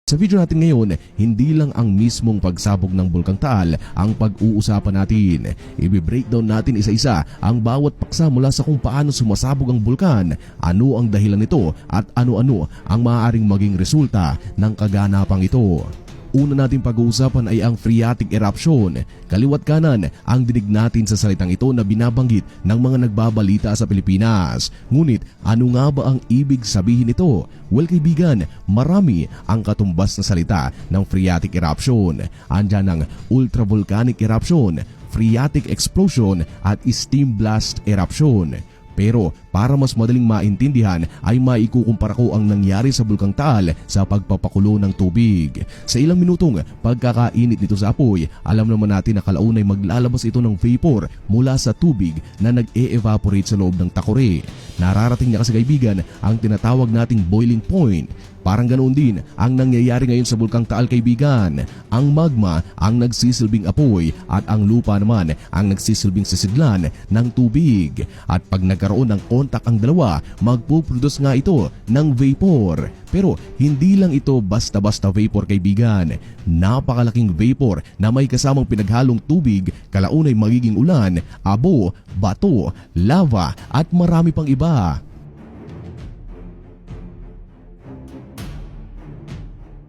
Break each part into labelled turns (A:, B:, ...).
A: Sa video natin ngayon, hindi lang ang mismong pagsabog ng Bulkang Taal ang pag-uusapan natin. I-breakdown natin isa-isa ang bawat paksa mula sa kung paano sumasabog ang bulkan, ano ang dahilan nito at ano-ano ang maaaring maging resulta ng kaganapang ito. Una natin pag-uusapan ay ang phreatic eruption. Kaliwat kanan ang dinig natin sa salitang ito na binabanggit ng mga nagbabalita sa Pilipinas. Ngunit ano nga ba ang ibig sabihin nito? Well kaibigan, marami ang katumbas na salita ng phreatic eruption. Andyan ang ultravolcanic eruption, phreatic explosion at steam blast eruption. Pero para mas madaling maintindihan ay maikukumpara ko ang nangyari sa Bulkang Taal sa pagpapakulo ng tubig. Sa ilang minutong pagkakainit nito sa apoy, alam naman natin na kalaunay maglalabas ito ng vapor mula sa tubig na nag-e-evaporate sa loob ng takore. Nararating niya kasi kaibigan ang tinatawag nating boiling point. Parang ganoon din ang nangyayari ngayon sa Bulkang Taal kaibigan. Ang magma ang nagsisilbing apoy at ang lupa naman ang nagsisilbing sisidlan ng tubig. At pag nagkaroon ng kontak ang dalawa, magpuproduce nga ito ng vapor. Pero hindi lang ito basta-basta vapor kaibigan. Napakalaking vapor na may kasamang pinaghalong tubig, kalaunay magiging ulan, abo, bato, lava at marami pang iba.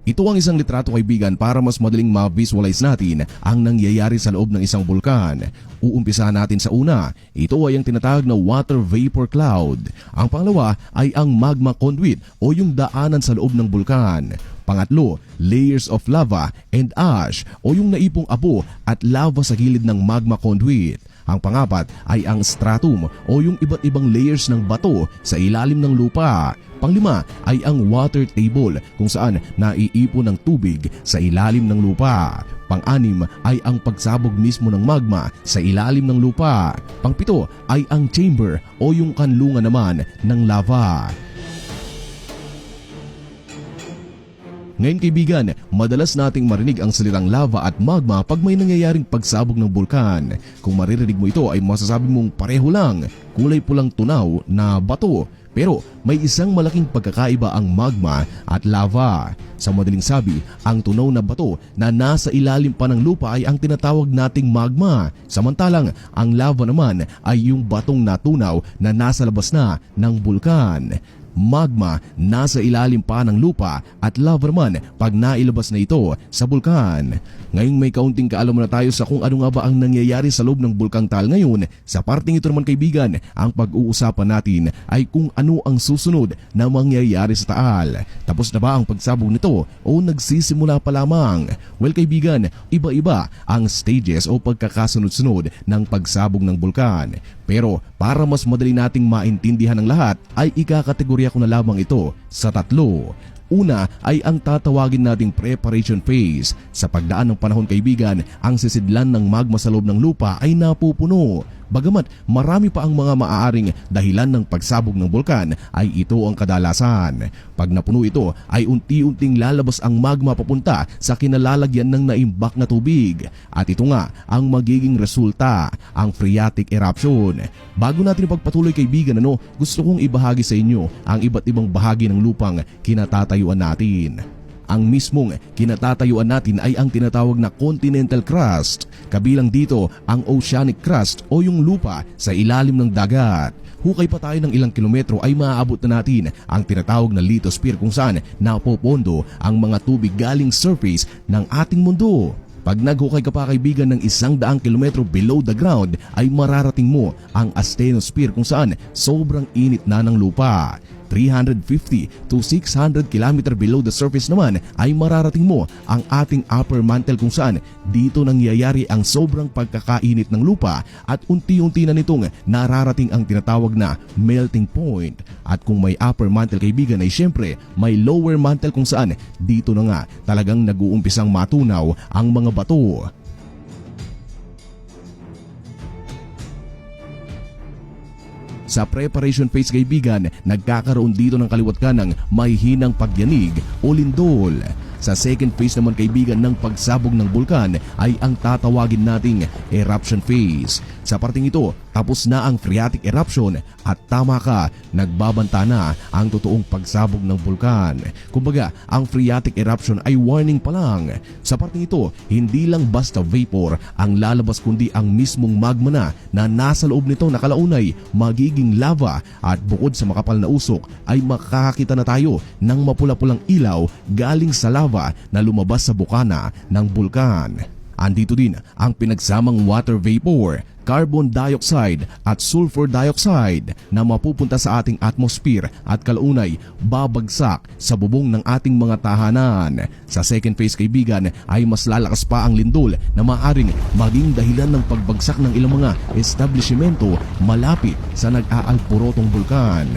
A: Ito ang isang litrato kaibigan para mas madaling ma-visualize natin ang nangyayari sa loob ng isang bulkan. Uumpisahan natin sa una. Ito ay ang tinatawag na water vapor cloud. Ang pangalawa ay ang magma conduit o yung daanan sa loob ng bulkan. Pangatlo, layers of lava and ash o yung naipong abo at lava sa gilid ng magma conduit. Ang pangapat ay ang stratum o yung iba't ibang layers ng bato sa ilalim ng lupa. Panglima ay ang water table kung saan naiipon ng tubig sa ilalim ng lupa. Pang-anim ay ang pagsabog mismo ng magma sa ilalim ng lupa. Pangpito ay ang chamber o yung kanlungan naman ng lava. Ngayon kaibigan, madalas nating marinig ang salitang lava at magma pag may nangyayaring pagsabog ng bulkan. Kung maririnig mo ito ay masasabi mong pareho lang, kulay pulang tunaw na bato. Pero may isang malaking pagkakaiba ang magma at lava. Sa madaling sabi, ang tunaw na bato na nasa ilalim pa ng lupa ay ang tinatawag nating magma. Samantalang ang lava naman ay yung batong natunaw na nasa labas na ng bulkan. Magma nasa ilalim pa ng lupa at lava naman pag nailabas na ito sa bulkan. Ngayong may kaunting kaalaman na tayo sa kung ano nga ba ang nangyayari sa loob ng Bulkang Taal ngayon, sa parting ito naman kaibigan, ang pag-uusapan natin ay kung ano ang susunod na mangyayari sa Taal. Tapos na ba ang pagsabog nito o nagsisimula pa lamang? Well kaibigan, iba-iba ang stages o pagkakasunod-sunod ng pagsabog ng bulkan. Pero para mas madali nating maintindihan ang lahat ay ikakategorya ko na lamang ito sa tatlo. Una ay ang tatawagin nating preparation phase. Sa pagdaan ng panahon kaibigan, ang sisidlan ng magma sa loob ng lupa ay napupuno. Bagamat marami pa ang mga maaaring dahilan ng pagsabog ng bulkan, ay ito ang kadalasan. Pag napuno ito ay unti-unting lalabas ang magma papunta sa kinalalagyan ng naimbak na tubig. At ito nga ang magiging resulta, ang phreatic eruption. Bago natin ipagpatuloy kaibigan, gusto kong ibahagi sa inyo ang iba't ibang bahagi ng lupang kinatatayuan natin. Ang mismong kinatatayuan natin ay ang tinatawag na continental crust. Kabilang dito ang oceanic crust o yung lupa sa ilalim ng dagat. Hukay pa tayo ng ilang kilometro ay maaabot na natin ang tinatawag na lithosphere kung saan napopondo ang mga tubig galing surface ng ating mundo. Pag naghukay ka pa kaibigan ng 100 kilometro below the ground ay mararating mo ang asthenosphere kung saan sobrang init na ng lupa. 350 to 600 km below the surface naman ay mararating mo ang ating upper mantle kung saan dito nangyayari ang sobrang pagkakainit ng lupa at unti-unti na nitong nararating ang tinatawag na melting point. At kung may upper mantle kaibigan ay syempre may lower mantle kung saan dito na nga talagang nag-uumpisang matunaw ang mga bato. Sa preparation phase kaibigan, nagkakaroon dito ng kaliwat kanang may hinang pagyanig o lindol. Sa second phase naman kaibigan ng pagsabog ng bulkan ay ang tatawagin nating eruption phase. sa parting ito, tapos na ang phreatic eruption at tama ka, nagbabanta na ang totoong pagsabog ng bulkan. Kumbaga, ang phreatic eruption ay warning pa lang. Sa parting ito, hindi lang basta vapor ang lalabas kundi ang mismong magma na nasa loob nito na kalaunay magiging lava at bukod sa makapal na usok ay makakakita na tayo ng mapula-pulang ilaw galing sa lava na lumabas sa bukana ng bulkan. Andito din ang pinagsamang water vapor, carbon dioxide at sulfur dioxide na mapupunta sa ating atmosphere at kalaunay babagsak sa bubong ng ating mga tahanan. Sa second phase kaibigan ay mas lalakas pa ang lindol na maaaring maging dahilan ng pagbagsak ng ilang mga establishmento malapit sa nag-aalporotong bulkan.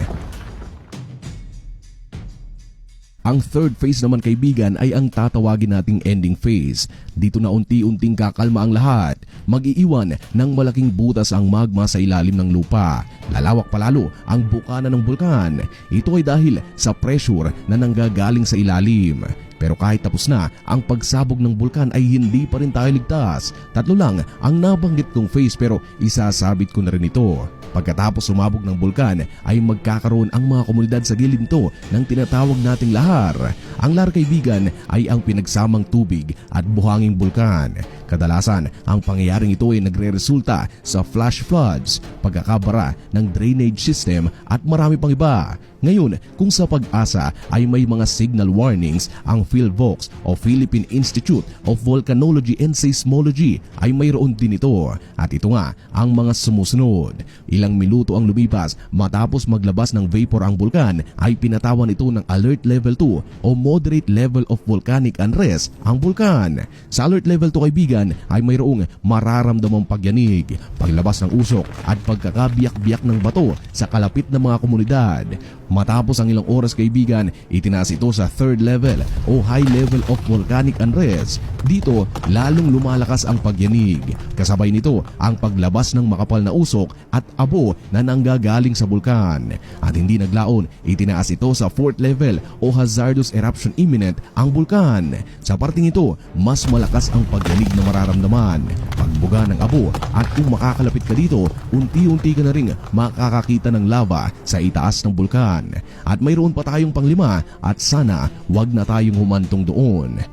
A: Ang third phase naman kaibigan ay ang tatawagin nating ending phase. Dito na unti-unting kakalma ang lahat. Mag-iiwan ng malaking butas ang magma sa ilalim ng lupa. Lalawak palalo ang bukana ng bulkan. Ito ay dahil sa pressure na nanggagaling sa ilalim. Pero kahit tapos na ang pagsabog ng bulkan ay hindi pa rin tayo ligtas. 3 lang ang nabanggit kong phase pero isasabit ko na rin ito. Pagkatapos sumabog ng bulkan ay magkakaroon ang mga komunidad sa gilid nito ng tinatawag nating lahar. Ang lahar kaibigan ay ang pinagsamang tubig at buhanging bulkan. Kadalasan ang pangyayaring ito ay nagre-resulta sa flash floods, pagkakabara ng drainage system at marami pang iba. Ngayon, kung sa Pag-asa ay may mga signal warnings, ang PhilVox o Philippine Institute of Volcanology and Seismology ay mayroon din ito. At ito nga ang mga sumusunod. Ilang minuto ang lumipas matapos maglabas ng vapor ang bulkan ay pinatawan ito ng Alert Level 2 o Moderate Level of Volcanic Unrest ang bulkan. Sa Alert Level 2 kaibigan ay mayroong mararamdamang pagyanig, paglabas ng usok at pagkakabiyak-biyak ng bato sa kalapit na mga komunidad. Matapos ang ilang oras kaibigan, itinaas ito sa third level o high level of volcanic unrest. Dito, lalong lumalakas ang pagyanig. Kasabay nito ang paglabas ng makapal na usok at abo na nanggagaling sa bulkan. At hindi naglaon, itinaas ito sa fourth level o hazardous eruption imminent ang bulkan. Sa parting ito, mas malakas ang pagyanig na mararamdaman, pagbuga ng abo at kung makakalapit ka dito, unti-unti ka na ring makakakita ng lava sa itaas ng bulkan. At mayroon pa tayong panglima at sana wag na tayong humantong doon.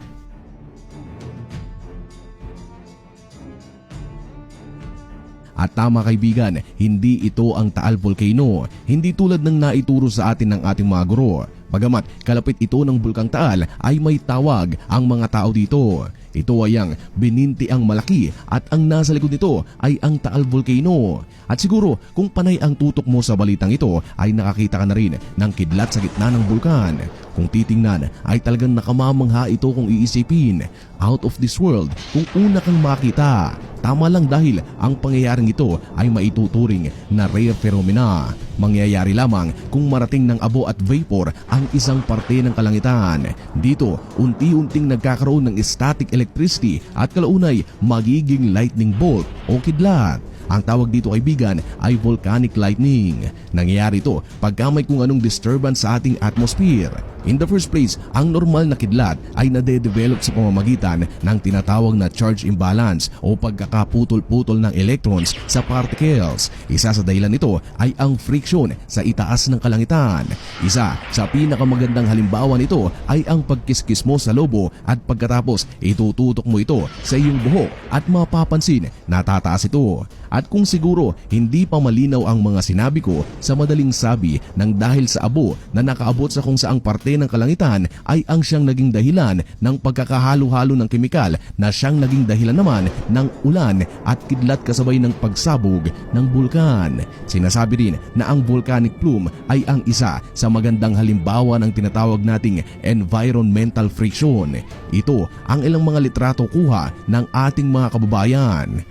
A: At tama kaibigan, hindi ito ang Taal Volcano. Hindi tulad ng naituro sa atin ng ating mga guro. Bagamat kalapit ito ng Bulkang Taal ay may tawag ang mga tao dito. Ito ay ang Bininti ang Malaki at ang nasa likod nito ay ang Taal Volcano. At siguro kung panay ang tutok mo sa balitang ito ay nakakita ka na rin ng kidlat sa gitna ng bulkan. Kung titingnan ay talagang nakamamangha ito kung iisipin. Out of this world kung una kang makita. Tama lang dahil ang pangyayaring ito ay maituturing na rare phenomena. Mangyayari lamang kung marating ng abo at vapor ang isang parte ng kalangitan. Dito, unti-unting nagkakaroon ng static electricity at kalaunay magiging lightning bolt o kidlat. Ang tawag dito kaibigan ay volcanic lightning. Nangyayari ito pagka may kung anong disturbance sa ating atmosphere. In the first place, ang normal na kidlat ay nade-develop sa pamamagitan ng tinatawag na charge imbalance o pagkakaputol-putol ng electrons sa particles. Isa sa dahilan nito ay ang friction sa itaas ng kalangitan. Isa sa pinakamagandang halimbawa nito ay ang pagkiskis mo sa lobo at pagkatapos itututok mo ito sa iyong buhok at mapapansin na tataas ito. At kung siguro hindi pa malinaw ang mga sinabi ko, sa madaling sabi ng dahil sa abo na nakaabot sa kung saang parte ng kalangitan ay ang siyang naging dahilan ng pagkakahalo-halo ng kemikal na siyang naging dahilan naman ng ulan at kidlat kasabay ng pagsabog ng bulkan. Sinasabi rin na ang volcanic plume ay ang isa sa magandang halimbawa ng tinatawag nating environmental friction. Ito ang ilang mga litrato kuha ng ating mga kababayan.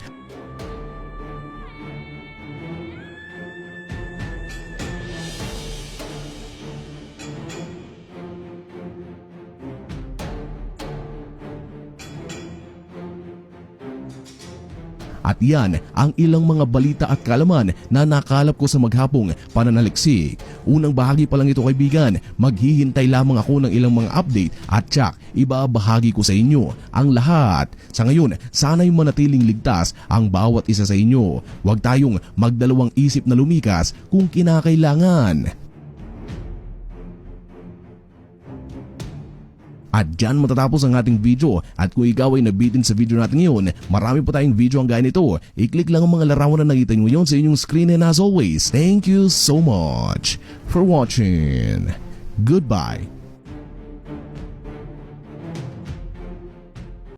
A: At yan ang ilang mga balita at kalaman na nakalap ko sa maghapong pananaliksik. Unang bahagi pa lang ito kaibigan, maghihintay lamang ako ng ilang mga update at tsak ibabahagi ko sa inyo ang lahat. Sa ngayon, sana'y manatiling ligtas ang bawat isa sa inyo. Huwag tayong magdalawang isip na lumikas kung kinakailangan. At dyan matatapos ang ating video at kung ikaw ay nabitin sa video natin ngayon, marami pa tayong video ang gaya nito. I-click lang ang mga larawan na nakita nyo ngayon sa inyong screen and as always, thank you so much for watching. Goodbye.